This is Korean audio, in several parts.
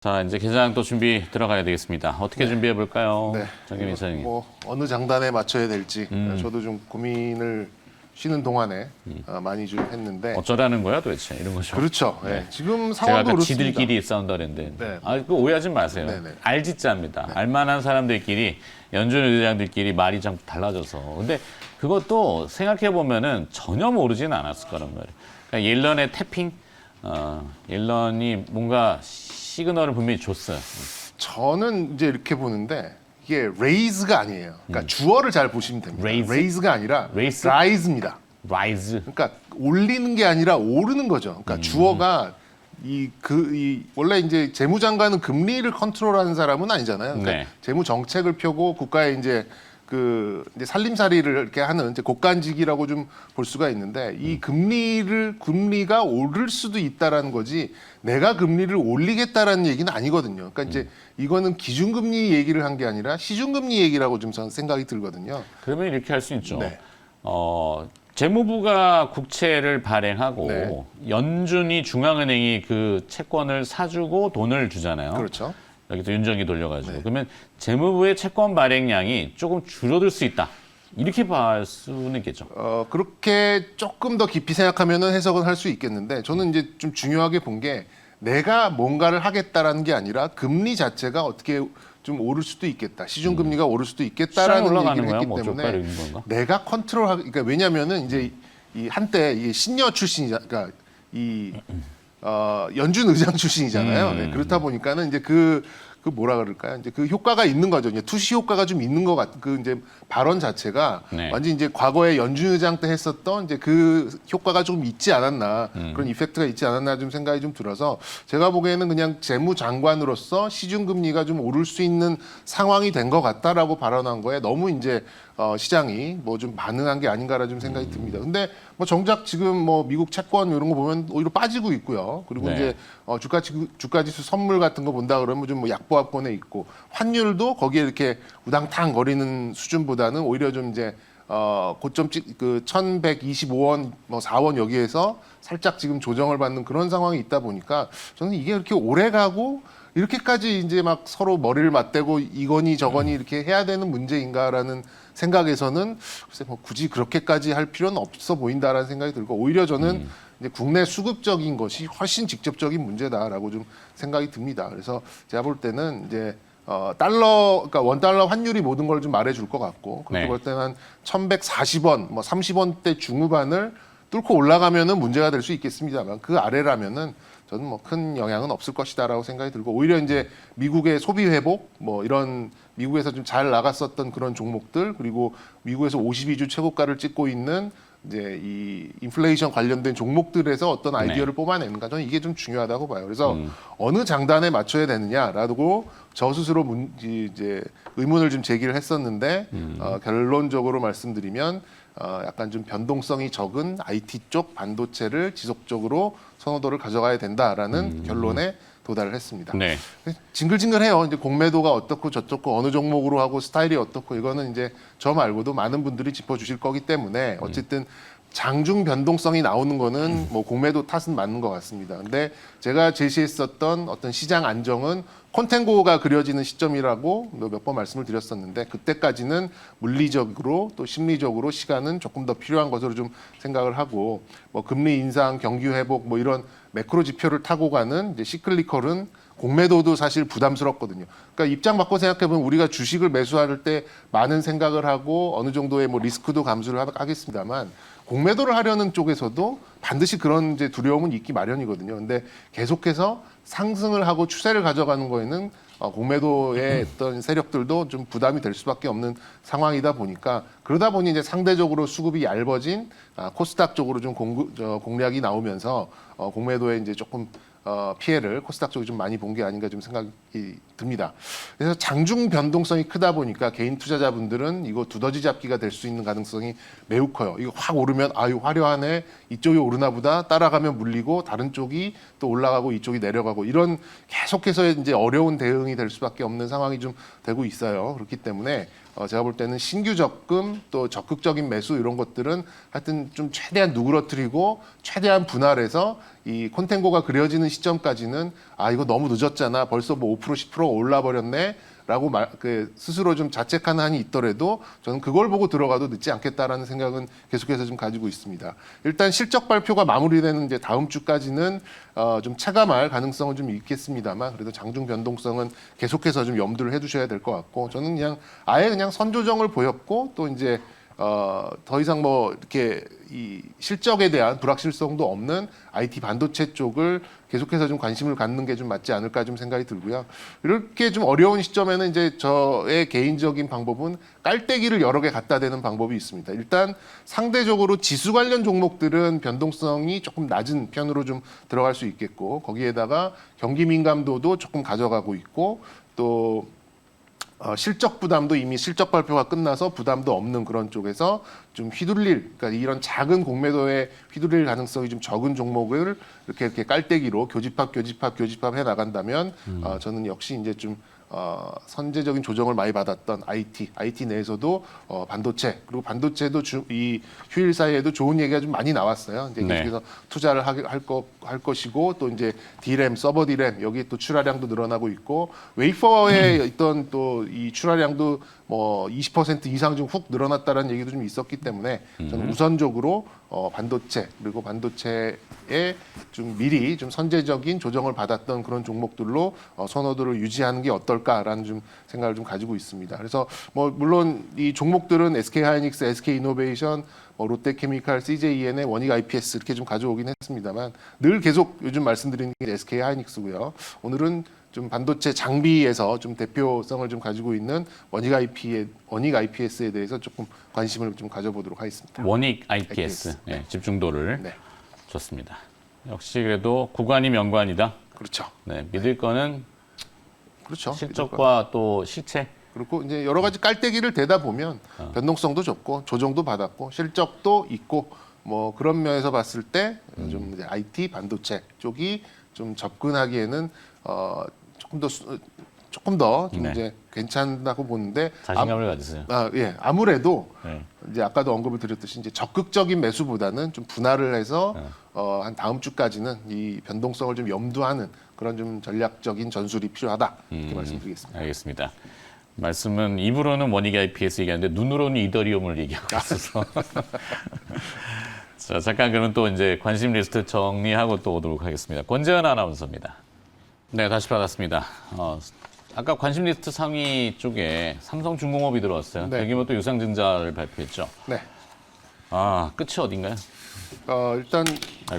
자, 이제 개장 또 준비 들어가야 되겠습니다. 어떻게 준비해 볼까요? 네. 정경민 이사님. 뭐 어느 장단에 맞춰야 될지 저도 좀 고민을 쉬는 동안에 많이 좀 했는데 어쩌라는 거야 도대체 이런 거죠. 그렇죠. 네. 지금 제가 상황도 아까 그렇습니다. 지들끼리 싸운다 그랬는데 네. 그거 오해하지 마세요. 네. 알짓자입니다. 알만한 사람들끼리 연준 의장들끼리 말이 좀 달라져서 근데 그것도 생각해 보면은 전혀 모르지는 않았을 거란 말이에요. 그러니까 옐런의 태핑, 옐런이 뭔가 시그널을 분명히 줬어요. 저는 이제 이렇게 보는데 이게 raise가 아니에요. 그러니까 주어를 잘 보시면 됩니다. Raise? raise가 아니라 Raise? rise입니다. 라이즈. 그러니까 올리는 게 아니라 오르는 거죠. 그러니까 주어가 원래 이제 재무장관은 금리를 컨트롤하는 사람은 아니잖아요. 그러니까 네. 재무 정책을 펴고 국가의 이제 이제 살림살이를 이렇게 하는 이제 고관직이라고 좀 볼 수가 있는데 이 금리가 오를 수도 있다라는 거지 내가 금리를 올리겠다라는 얘기는 아니거든요. 그러니까 이제 이거는 기준금리 얘기를 한 게 아니라 시중금리 얘기라고 좀 저는 생각이 들거든요. 그러면 이렇게 할 수 있죠. 네. 재무부가 국채를 발행하고 네. 연준이 중앙은행이 그 채권을 사주고 돈을 주잖아요. 그렇죠. 여기서 윤정기 돌려가지고. 네. 그러면 재무부의 채권 발행량이 조금 줄어들 수 있다. 이렇게 볼 수는 있겠죠. 그렇게 조금 더 깊이 생각하면은 해석은 할 수 있겠는데 저는 이제 좀 중요하게 본 게 내가 뭔가를 하겠다라는 게 아니라 금리 자체가 어떻게 좀 오를 수도 있겠다. 시중금리가 오를 수도 시장이 있겠다라는 올라가는 얘기를 거야? 했기 뭐 때문에 족발인 건가? 내가 그러니까 왜냐면은 이제 이 한때 이 신여 출신이자 그러니까 연준 의장 출신이잖아요. 네, 그렇다 보니까는 이제 그 뭐라 그럴까요? 이제 그 효과가 있는 거죠. 이제 투시 효과가 좀 있는 것 같은 그 이제 발언 자체가 네. 완전 이제 과거에 연준 의장 때 했었던 이제 그 효과가 좀 있지 않았나 그런 이펙트가 있지 않았나 좀 생각이 좀 들어서 제가 보기에는 그냥 재무장관으로서 시중금리가 좀 오를 수 있는 상황이 된 것 같다라고 발언한 거에 너무 이제 시장이 뭐 좀 반응한 게 아닌가라 좀 생각이 듭니다. 근데 뭐 정작 지금 뭐 미국 채권 이런 거 보면 오히려 빠지고 있고요. 그리고 네. 이제 주가지수 선물 같은 거 본다 그러면 좀 뭐 약보합권에 있고 환율도 거기에 이렇게 우당탕 거리는 수준보다는 오히려 좀 이제 고점 1125원 뭐 4원 여기에서 살짝 지금 조정을 받는 그런 상황이 있다 보니까 저는 이게 이렇게 오래 가고 이렇게까지 이제 막 서로 머리를 맞대고 이거니 저거니 이렇게 해야 되는 문제인가라는 생각에서는 글쎄 뭐 굳이 그렇게까지 할 필요는 없어 보인다라는 생각이 들고 오히려 저는 이제 국내 수급적인 것이 훨씬 직접적인 문제다라고 좀 생각이 듭니다. 그래서 제가 볼 때는 이제 그러니까 원달러 환율이 모든 걸 좀 말해줄 것 같고 그렇게 네. 볼 때는 한 1,140원, 뭐 30원대 중후반을 뚫고 올라가면은 문제가 될 수 있겠습니다만 그 아래라면은 저는 뭐 큰 영향은 없을 것이다라고 생각이 들고 오히려 이제 미국의 소비 회복 뭐 이런 미국에서 좀 잘 나갔었던 그런 종목들 그리고 미국에서 52주 최고가를 찍고 있는 이제 이 인플레이션 관련된 종목들에서 어떤 아이디어를 뽑아내는가 저는 이게 좀 중요하다고 봐요. 그래서 어느 장단에 맞춰야 되느냐라고 저 스스로 이제 의문을 좀 제기를 했었는데 결론적으로 말씀드리면 약간 좀 변동성이 적은 IT 쪽 반도체를 지속적으로 선호도를 가져가야 된다라는 결론에 도달을 했습니다. 네. 징글징글해요. 이제 공매도가 어떻고 저떻고 어느 종목으로 하고 스타일이 어떻고 이거는 이제 저 말고도 많은 분들이 짚어주실 거기 때문에 어쨌든 장중 변동성이 나오는 거는 뭐 공매도 탓은 맞는 것 같습니다. 근데 제가 제시했었던 어떤 시장 안정은 콘텐고가 그려지는 시점이라고 몇 번 말씀을 드렸었는데 그때까지는 물리적으로 또 심리적으로 시간은 조금 더 필요한 것으로 좀 생각을 하고 뭐 금리 인상, 경기 회복 뭐 이런 매크로 지표를 타고 가는 이제 시클리컬은 공매도도 사실 부담스럽거든요. 그러니까 입장 바꿔 생각해보면 우리가 주식을 매수할 때 많은 생각을 하고 어느 정도의 뭐 리스크도 감수를 하겠습니다만 공매도를 하려는 쪽에서도 반드시 그런 이제 두려움은 있기 마련이거든요. 근데 계속해서 상승을 하고 추세를 가져가는 거에는 공매도의 어떤 세력들도 좀 부담이 될 수밖에 없는 상황이다 보니까 그러다 보니 이제 상대적으로 수급이 얇아진 코스닥 쪽으로 좀 공략이 나오면서 공매도에 이제 조금 피해를 코스닥 쪽이 좀 많이 본 게 아닌가 좀 생각이 듭니다. 그래서 장중 변동성이 크다 보니까 개인 투자자분들은 이거 두더지 잡기가 될 수 있는 가능성이 매우 커요. 이거 확 오르면 아유 화려하네 이쪽이 오르나 보다 따라가면 물리고 다른 쪽이 또 올라가고 이쪽이 내려가고 이런 계속해서 이제 어려운 대응이 될 수밖에 없는 상황이 좀 되고 있어요. 그렇기 때문에 제가 볼 때는 신규 적금 또 적극적인 매수 이런 것들은 하여튼 좀 최대한 누그러뜨리고 최대한 분할해서 이 콘텐고가 그려지는 시점까지는 아 이거 너무 늦었잖아 벌써 뭐 5% 10% 올라 버렸네. 라고 스스로 좀 자책하는 한이 있더라도 저는 그걸 보고 들어가도 늦지 않겠다라는 생각은 계속해서 좀 가지고 있습니다. 일단 실적 발표가 마무리되는 이제 다음 주까지는 좀 차감할 가능성은 좀 있겠습니다만 그래도 장중 변동성은 계속해서 좀 염두를 해두셔야 될 것 같고 저는 그냥 아예 그냥 선조정을 보였고 또 이제 더 이상 뭐 이렇게 이 실적에 대한 불확실성도 없는 IT 반도체 쪽을 계속해서 좀 관심을 갖는 게 좀 맞지 않을까 좀 생각이 들고요. 이렇게 좀 어려운 시점에는 이제 저의 개인적인 방법은 깔때기를 여러 개 갖다 대는 방법이 있습니다. 일단 상대적으로 지수 관련 종목들은 변동성이 조금 낮은 편으로 좀 들어갈 수 있겠고 거기에다가 경기 민감도도 조금 가져가고 있고 또 실적 부담도 이미 실적 발표가 끝나서 부담도 없는 그런 쪽에서 좀 휘둘릴, 그러니까 이런 작은 공매도에 휘둘릴 가능성이 좀 적은 종목을 이렇게 깔때기로 교집합 해 나간다면 저는 역시 이제 좀 선제적인 조정을 많이 받았던 IT 내에서도 반도체 그리고 반도체도 이 휴일 사이에도 좋은 얘기가 좀 많이 나왔어요. 이제 계속해서 투자를 할 것이고 또 이제 D램, 서버 D램 여기 또 출하량도 늘어나고 있고 웨이퍼에 있던 또 이 출하량도 뭐 20% 이상 좀 훅 늘어났다라는 얘기도 좀 있었기 때문에 저는 우선적으로 반도체 그리고 반도체에 좀 미리 좀 선제적인 조정을 받았던 그런 종목들로 선호도를 유지하는 게 어떨까라는 좀 생각을 좀 가지고 있습니다. 그래서 뭐 물론 이 종목들은 SK하이닉스, SK이노베이션, 롯데케미칼, CJEN의 원익 IPS 이렇게 좀 가져오긴 했습니다만 늘 계속 요즘 말씀드리는 게 SK하이닉스고요. 오늘은 좀 반도체 장비에서 좀 대표성을 좀 가지고 있는 원익 IPS에 대해서 조금 관심을 좀 가져보도록 하겠습니다. 원익 IPS 네, 집중도를 네. 줬습니다. 역시 그래도 구간이 명관이다. 그렇죠. 네, 믿을 거는 그렇죠. 실적과 또 실체. 그리고 이제 여러 가지 깔때기를 대다 보면 변동성도 좋고 조정도 받았고 실적도 있고 뭐 그런 면에서 봤을 때 좀 이제 IT 반도체 쪽이 좀 접근하기에는 조금 더 좀 네. 이제 괜찮다고 보는데 자신감을 가지세요. 예, 아무래도 네. 이제 아까도 언급을 드렸듯이 이제 적극적인 매수보다는 좀 분할을 해서 한 다음 주까지는 이 변동성을 좀 염두하는 그런 좀 전략적인 전술이 필요하다 이렇게 말씀드리겠습니다. 알겠습니다. 말씀은 입으로는 원익 IPS 얘기하는데 눈으로는 이더리움을 얘기하고 있어서 자, 잠깐 그러면 또 이제 관심 리스트 정리하고 또 오도록 하겠습니다. 권재현 아나운서입니다. 네, 다시 받았습니다. 아까 관심 리스트 상위 쪽에 삼성중공업이 들어왔어요. 네. 대규모 또 유상증자를 발표했죠. 네. 아, 끝이 어딘가요? 일단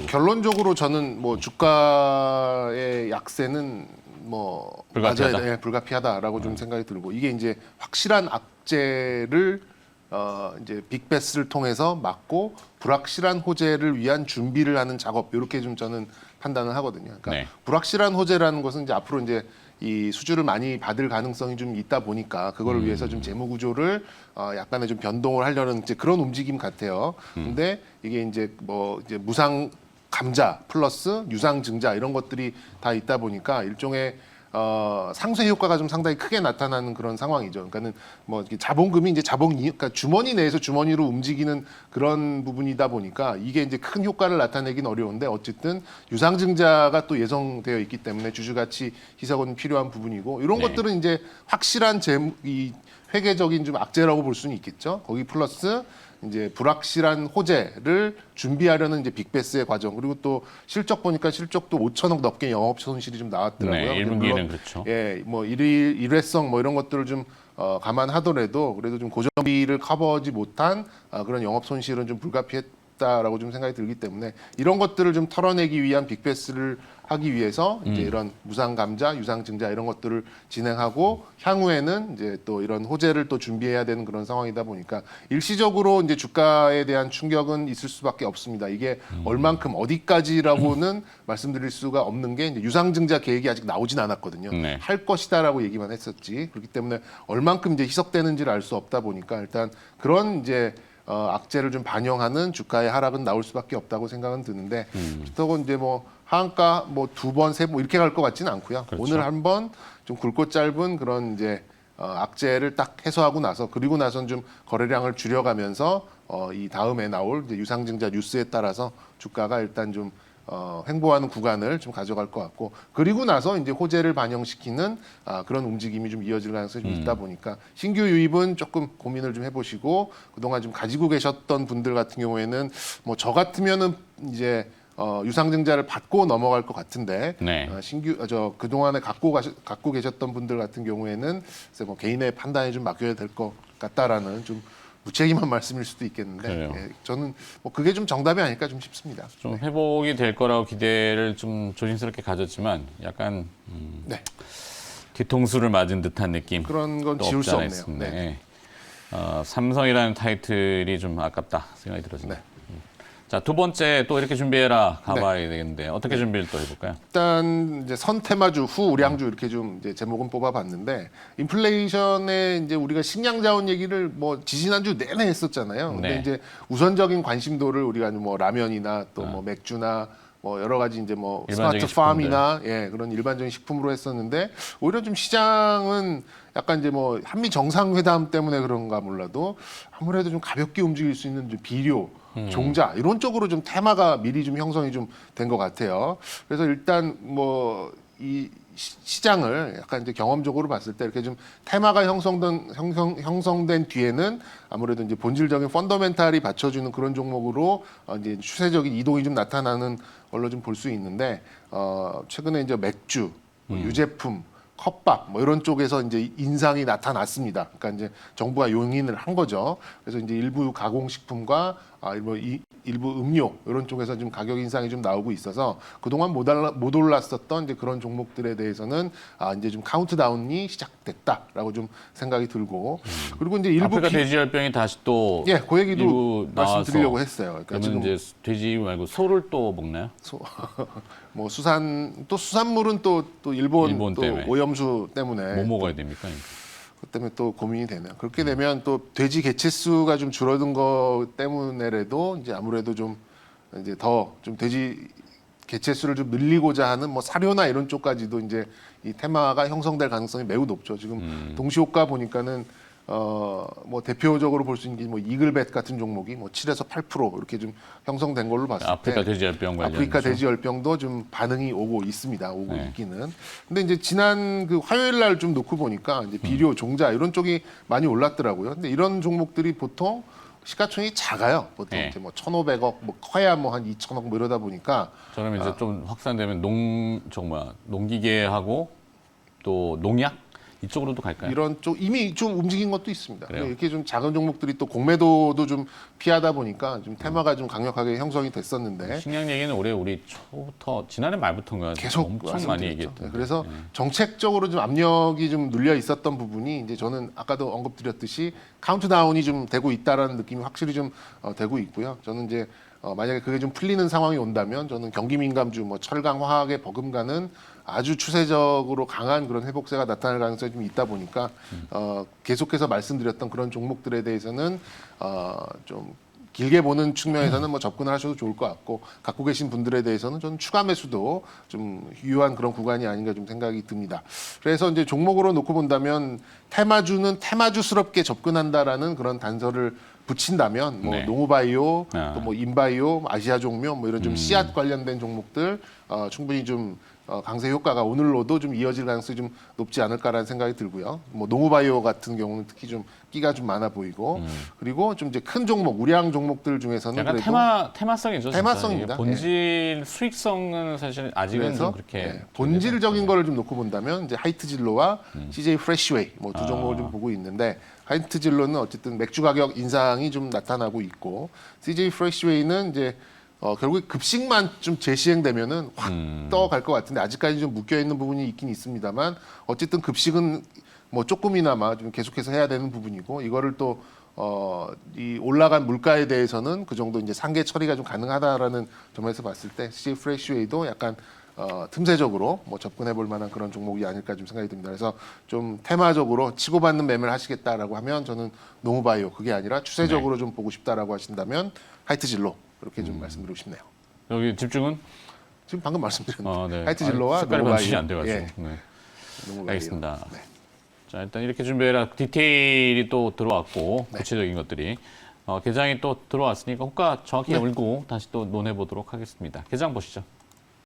결론적으로 저는 뭐 주가의 약세는 뭐 불가피하다? 맞아야 불가피하다라고 좀 생각이 들고 이게 이제 확실한 악재를 이제 빅베스를 통해서 막고 불확실한 호재를 위한 준비를 하는 작업 이렇게 좀 저는 판단을 하거든요. 그러니까 네. 불확실한 호재라는 것은 이제 앞으로 이제 이 수주를 많이 받을 가능성이 좀 있다 보니까 그걸 위해서 좀 재무 구조를 약간의 좀 변동을 하려는 이제 그런 움직임 같아요. 근데 이게 이제 뭐 이제 무상 감자 플러스 유상 증자 이런 것들이 다 있다 보니까 일종의 상쇄 효과가 좀 상당히 크게 나타나는 그런 상황이죠. 그러니까는 뭐 이렇게 자본금이 이제 그러니까 주머니 내에서 주머니로 움직이는 그런 부분이다 보니까 이게 이제 큰 효과를 나타내긴 어려운데 어쨌든 유상증자가 또 예정되어 있기 때문에 주주가치 희석은 필요한 부분이고 이런 네. 것들은 이제 확실한 이 회계적인 좀 악재라고 볼 수는 있겠죠. 거기 플러스 이제 불확실한 호재를 준비하려는 이제 빅베스의 과정 그리고 또 실적 보니까 실적도 5천억 넘게 영업 손실이 좀 나왔더라고요. 네, 1분기는 그렇죠. 예, 뭐 일회성 뭐 이런 것들을 좀 감안하더라도 그래도 좀 고정비를 커버하지 못한 그런 영업 손실은 좀 불가피했다라고 좀 생각이 들기 때문에 이런 것들을 좀 털어내기 위한 빅베스를 하기 위해서 이제 이런 무상 감자, 유상 증자 이런 것들을 진행하고 향후에는 이제 또 이런 호재를 또 준비해야 되는 그런 상황이다 보니까 일시적으로 이제 주가에 대한 충격은 있을 수밖에 없습니다. 이게 얼만큼 어디까지라고는 말씀드릴 수가 없는 게 이제 유상 증자 계획이 아직 나오진 않았거든요. 네. 할 것이다라고 얘기만 했었지. 그렇기 때문에 얼만큼 이제 희석되는지를 알 수 없다 보니까 일단 그런 이제 악재를 좀 반영하는 주가의 하락은 나올 수밖에 없다고 생각은 드는데 그렇다고 이제 뭐 하한가 뭐 2번, 3번 이렇게 갈 것 같지는 않고요. 그렇죠. 오늘 한번 좀 굵고 짧은 그런 이제 악재를 딱 해소하고 나서 그리고 나선 좀 거래량을 줄여가면서 이 다음에 나올 이제 유상증자 뉴스에 따라서 주가가 일단 좀 횡보하는 구간을 좀 가져갈 것 같고 그리고 나서 이제 호재를 반영시키는 그런 움직임이 좀 이어질 가능성이 좀 있다 보니까 신규 유입은 조금 고민을 좀 해보시고 그동안 좀 가지고 계셨던 분들 같은 경우에는 뭐 저 같으면은 이제 유상증자를 받고 넘어갈 것 같은데 네. 그 동안에 갖고 계셨던 분들 같은 경우에는 글쎄 뭐 개인의 판단에 좀 맡겨야 될 것 같다라는 좀 무책임한 말씀일 수도 있겠는데 그래요. 예, 저는 뭐 그게 좀 정답이 아닐까 좀 싶습니다. 좀 회복이 될 거라고 기대를 좀 조심스럽게 가졌지만 약간 네. 뒤통수를 맞은 듯한 느낌. 그런 건 또 지울 없지 수 않아 없네요. 있습니다. 네. 예. 삼성이라는 타이틀이 좀 아깝다 생각이 들어집니다. 네. 자, 두 번째 또 이렇게 준비해라 가봐야 되겠는데 어떻게 준비를 또 해볼까요? 일단 이제 선테마주, 후우량주 이렇게 좀 이제 제목은 뽑아봤는데 인플레이션에 이제 우리가 식량 자원 얘기를 뭐 지지난주 내내 했었잖아요. 근데 네. 이제 우선적인 관심도를 우리가 뭐 라면이나 또 뭐 맥주나 뭐 여러 가지 이제 뭐 일반적인 스마트팜이나 예, 그런 일반적인 식품으로 했었는데 오히려 좀 시장은 약간 이제 뭐 한미 정상회담 때문에 그런가 몰라도 아무래도 좀 가볍게 움직일 수 있는 좀 비료, 종자 이런 쪽으로 좀 테마가 미리 좀 형성이 좀 된 것 같아요. 그래서 일단 뭐 이 시장을 약간 이제 경험적으로 봤을 때 이렇게 좀 테마가 형성된 뒤에는 아무래도 이제 본질적인 펀더멘탈이 받쳐주는 그런 종목으로 이제 추세적인 이동이 좀 나타나는 걸로 좀 볼 수 있는데 최근에 이제 맥주, 뭐 유제품 컵밥 뭐 이런 쪽에서 이제 인상이 나타났습니다. 그러니까 이제 정부가 용인을 한 거죠. 그래서 이제 일부 가공식품과 일부 음료 이런 쪽에서 좀 가격 인상이 좀 나오고 있어서 그동안 못 올랐었던 이제 그런 종목들에 대해서는 이제 좀 카운트다운이 시작됐다라고 좀 생각이 들고 그리고 이제 일부 아프리카 돼지열병이 다시 또 예, 그 얘기도 일부 나와서 말씀드리려고 했어요. 그러니까 그러면 지금 이제 돼지 말고 소를 또 먹나요? 뭐 수산물은 또 일본 또 때문에. 오염수 때문에 뭐 먹어야 됩니까? 그 때문에 또 고민이 되네요. 그렇게 되면 또 돼지 개체 수가 좀 줄어든 거 때문에라도 이제 아무래도 좀 이제 더 좀 돼지 개체 수를 좀 늘리고자 하는 뭐 사료나 이런 쪽까지도 이제 이 테마가 형성될 가능성이 매우 높죠. 지금 동시효과 보니까는 뭐 대표적으로 볼 수 있는 게 뭐 이글벳 같은 종목이 뭐 7에서 8% 이렇게 좀 형성된 걸로 봤을 때 아프리카 돼지열병 관련 아프리카 돼지열병도 좀 반응이 오고 있습니다. 오고 네. 있기는. 근데 이제 지난 그 화요일 날 좀 놓고 보니까 이제 비료, 종자 이런 쪽이 많이 올랐더라고요. 근데 이런 종목들이 보통 시가총이 작아요. 보통 네. 이제 뭐 1,500억, 뭐 커야 뭐 한 2,000억 뭐 이러다 보니까 저는 이제 좀 확산되면 농기계하고 또 농약 이쪽으로도 갈까요? 이런 쪽 이미 좀 움직인 것도 있습니다. 그래요? 근데 이렇게 좀 작은 종목들이 또 공매도도 좀 피하다 보니까 좀 테마가 좀 강력하게 형성이 됐었는데 식량 얘기는 올해 우리 초부터 지난해 말부터인가 계속 엄청 많이 말씀드렸죠. 얘기했던. 네, 그래서 정책적으로 좀 압력이 좀 눌려 있었던 부분이 이제 저는 아까도 언급드렸듯이 카운트다운이 좀 되고 있다라는 느낌이 확실히 좀 되고 있고요. 저는 이제 만약에 그게 좀 풀리는 상황이 온다면 저는 경기 민감주, 뭐 철강, 화학의 버금가는 아주 추세적으로 강한 그런 회복세가 나타날 가능성이 좀 있다 보니까 계속해서 말씀드렸던 그런 종목들에 대해서는 좀 길게 보는 측면에서는 뭐 접근을 하셔도 좋을 것 같고 갖고 계신 분들에 대해서는 좀 추가 매수도 좀 유효한 그런 구간이 아닌가 좀 생각이 듭니다. 그래서 이제 종목으로 놓고 본다면 테마주는 테마주스럽게 접근한다라는 그런 단서를 붙인다면 뭐 네. 농우바이오 아. 또 뭐 인바이오, 아시아종묘 뭐 이런 좀 씨앗 관련된 종목들 충분히 좀 강세 효과가 오늘로도 좀 이어질 가능성이 좀 높지 않을까라는 생각이 들고요. 뭐 농우바이오 같은 경우는 특히 좀 끼가 좀 많아 보이고 그리고 좀 이제 큰 종목, 우량 종목들 중에서는 약간 그래도 테마성이죠. 진짜. 테마성입니다. 이게 본질 수익성은 사실 아직은 그래서 좀 그렇게 예, 본질적인 거를 좀 놓고 본다면 이제 하이트진로와 CJ 프레시웨이 뭐 두 종목을 좀 보고 있는데 하이트진로는 어쨌든 맥주 가격 인상이 좀 나타나고 있고 CJ 프레시웨이는 이제 결국에 급식만 좀 재시행되면은 확 떠갈 것 같은데 아직까지 좀 묶여 있는 부분이 있긴 있습니다만 어쨌든 급식은 뭐 조금이나마 좀 계속해서 해야 되는 부분이고 이거를 또 이 올라간 물가에 대해서는 그 정도 이제 상계 처리가 좀 가능하다라는 점에서 봤을 때 CJ 프레시웨이도 약간 틈새적으로 뭐 접근해 볼 만한 그런 종목이 아닐까 좀 생각이 듭니다. 그래서 좀 테마적으로 치고받는 매매를 하시겠다라고 하면 저는 농우바이오 그게 아니라 추세적으로 좀 보고 싶다라고 하신다면 하이트진로 이렇게 좀 말씀드리고 싶네요. 여기 집중은 지금 방금 말씀드렸는데 네. 하이트진로와 색깔이 농우바이오 변출이 안 돼가지고. 예, 네. 농우바이오. 알겠습니다. 네. 자, 일단 이렇게 준비해라. 디테일이 또 들어왔고 네. 구체적인 것들이 개장이 또 들어왔으니까 호가 정확히 네. 열고 다시 또 논해 보도록 하겠습니다. 개장 보시죠.